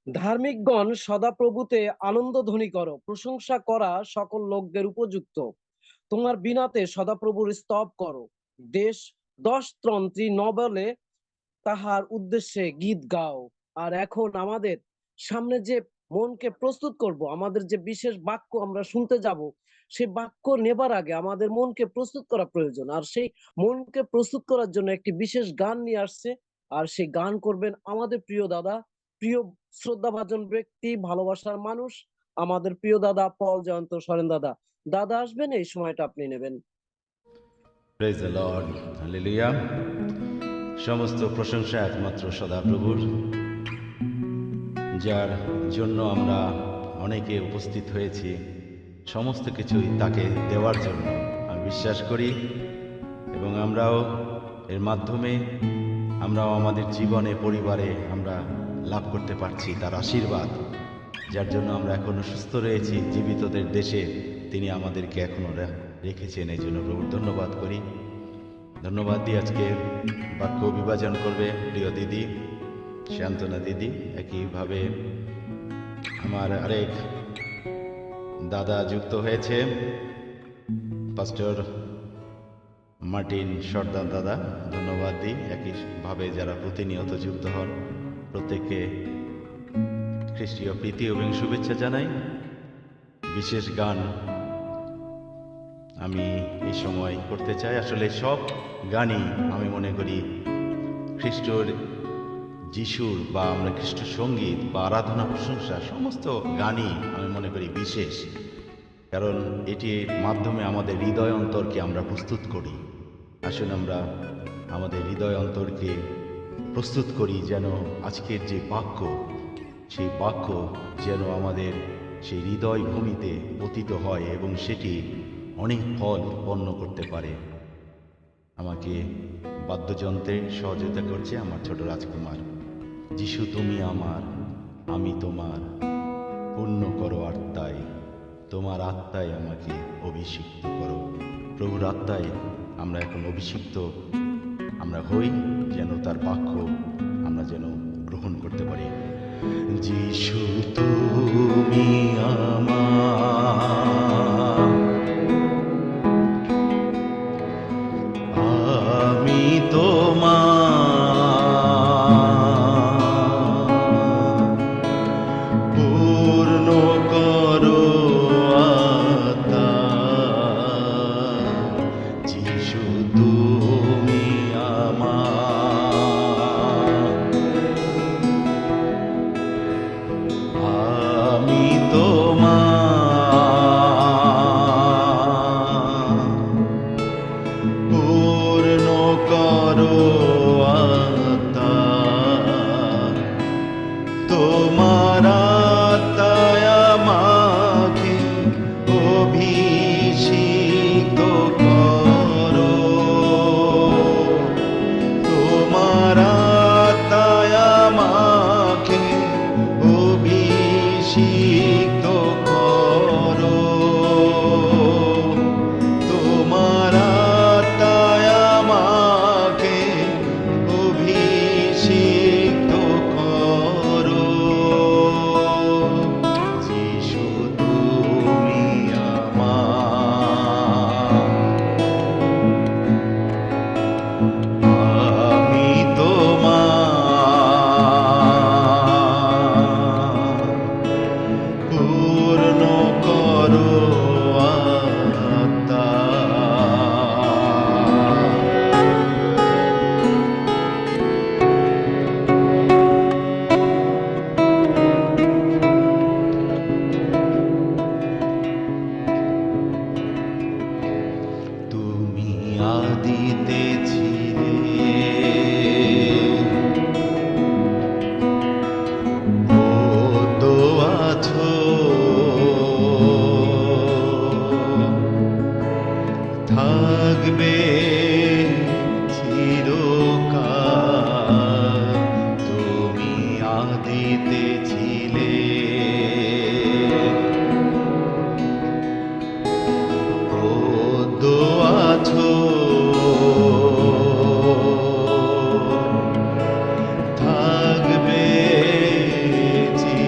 ধার্মিকগণ সদাপ্রভুতে আনন্দধ্বনি করো, প্রশংসা করা সকল লোকদের উপযুক্ত। তোমার বিনাতে সদাপ্রভুর স্তব করো। দেশ দশতন্ত্রী নবলে তাহার উদ্দেশ্যে গীত গাও। আর এখন আমাদের সামনে যে মনকে প্রস্তুত করব, আমাদের যে বিশেষ বাক্য আমরা শুনতে যাব, সেই বাক্য নেবার আগে আমাদের মনকে প্রস্তুত করা প্রয়োজন। আর সেই মনকে প্রস্তুত করার জন্য একটি বিশেষ গান নিয়ে আসছে। আর সেই গান করবেন আমাদের প্রিয় দাদা, প্রিয় শ্রদ্ধাভাজন ব্যক্তি, ভালোবাসার মানুষ, আমাদের প্রিয় দাদা পল জয়ন্ত সরেন দাদা। দাদা আসবেন, এই সময়টা আপনি নেবেন। Praise the lord, hallelujah. সমস্ত প্রশংসা একমাত্র সদাপ্রভুর, যার জন্য আমরা অনেকে উপস্থিত হয়েছি। সমস্ত কিছুই তাকে দেওয়ার জন্য আমি বিশ্বাস করি, এবং আমরাও এর মাধ্যমে আমরাও আমাদের জীবনে, পরিবারে আমরা লাভ করতে পারছি তার আশীর্বাদ, যার জন্য আমরা এখনো সুস্থ রয়েছি। জীবিতদের দেশে তিনি আমাদেরকে এখনো রেখেছেন, এই জন্য প্রভুর ধন্যবাদ করি। ধন্যবাদ দিয়ে আজকে বাক্য বিভাজন করবে প্রিয় দিদি শান্তনা দিদি। একইভাবে আমার আরেক দাদা যুক্ত হয়েছে, পাস্টর মার্টিন সর্দার দাদা। ধন্যবাদ দিই। একইভাবে যারা প্রতিনিয়ত যুক্ত হন প্রত্যেককে খ্রিস্টীয় প্রীতি এবং শুভেচ্ছা জানাই। বিশেষ গান আমি এই সময় করতে চাই। আসলে সব গানই আমি মনে করি খ্রিস্টর, যিশুর বা আমরা খ্রিস্ট সঙ্গীত বা আরাধনা প্রশংসা, সমস্ত গানই আমি মনে করি বিশেষ, কারণ এটির মাধ্যমে আমাদের হৃদয় অন্তরকে আমরা প্রস্তুত করি। আসুন আমরা আমাদের হৃদয় অন্তরকে প্রস্তুত করি, যেন আজকের যে বাক্য, সেই বাক্য যেন আমাদের সেই হৃদয় ভূমিতে পতিত হয় এবং সেটি অনেক ফল উৎপন্ন করতে পারে। আমাকে বাদ্যযন্ত্রে সহযোগিতা করছে আমার ছোট রাজকুমার। যিশু তুমি আমার, আমি তোমার, পূর্ণ করো আত্মায়, তোমার আত্মায় আমাকে অভিষিক্ত করো। প্রভুর আত্মায় আমরা এখন অভিষিক্ত আমরা হই, যেন তার বাক্য আমরা যেন গ্রহণ করতে পারি। যিশু তুমি আমার, আমি তোমার, পূর্ণ করো আত্মা। যিশু তুমি আমার, আমি তোমার, পূর্ণ করো আত্মা। তোমার আত্মায় আমাকে অভিষিক্ত করো। তোমার আত্মায় আমাকে অভিষিক্ত করো। তোমার আত্মায় আমাকে অভিষিক্ত করো। যিশু তুমি আমার, আমি তোমার, পূর্ণ করো আত্মা। তুমি আদিতে ছিলে, তো আছো, থাকবে চিরকাল। তুমি আদিতে ছিলে, তো আছো, থাকবে চিরকাল।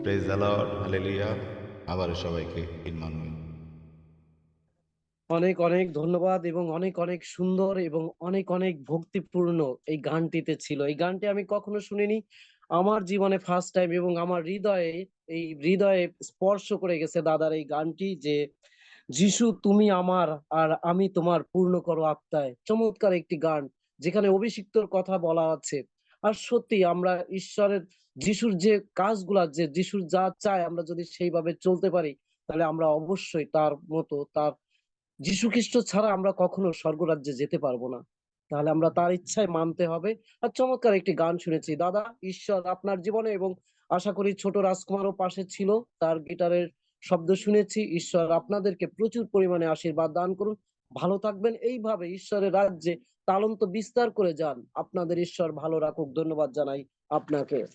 Praise the lord, hallelujah. আবারও সবাইকে ইনমানুয়েল। অনেক অনেক ধন্যবাদ এবং অনেক অনেক সুন্দর এবং অনেক অনেক ভক্তিপূর্ণ এই গানটিতে ছিল। এই গানটি আমি কখনো শুনিনি, আমার জীবনে ফার্স্ট টাইম, এবং আমার হৃদয়ে স্পর্শ করে গেছে দাদার এই গানটি, যে যিশু তুমি আমার আর আমি তোমার, পূর্ণ করো আত্মায়। চমৎকার একটি গান যেখানে অভিষিক্তর কথা বলা আছে। আর সত্যি আমরা ঈশ্বরের, যিশুর যে কাজগুলা, যে যিশুর যা চায়, আমরা যদি সেইভাবে চলতে পারি, তাহলে আমরা অবশ্যই তার মতো, তার যীশু খ্রিস্ট ছাড়া আমরা কখনো স্বর্গরাজ্যে যেতে পারবো না। তাহলে আমরা তার ইচ্ছায় মানতে হবে। আর চমৎকার একটি গান শুনেছি দাদা, ঈশ্বর আপনার জীবনে, এবং আশা করি ছোট রাজকুমারও পাশে ছিল, তার গিটারের শব্দ শুনেছি। ঈশ্বর আপনাদেরকে প্রচুর পরিমাণে আশীর্বাদ দান করুন। ভালো থাকবেন এইভাবে, ঈশ্বরের রাজ্যে তালন্ত বিস্তার করে যান। আপনাদের ঈশ্বর ভালো রাখুক। ধন্যবাদ জানাই আপনাকে।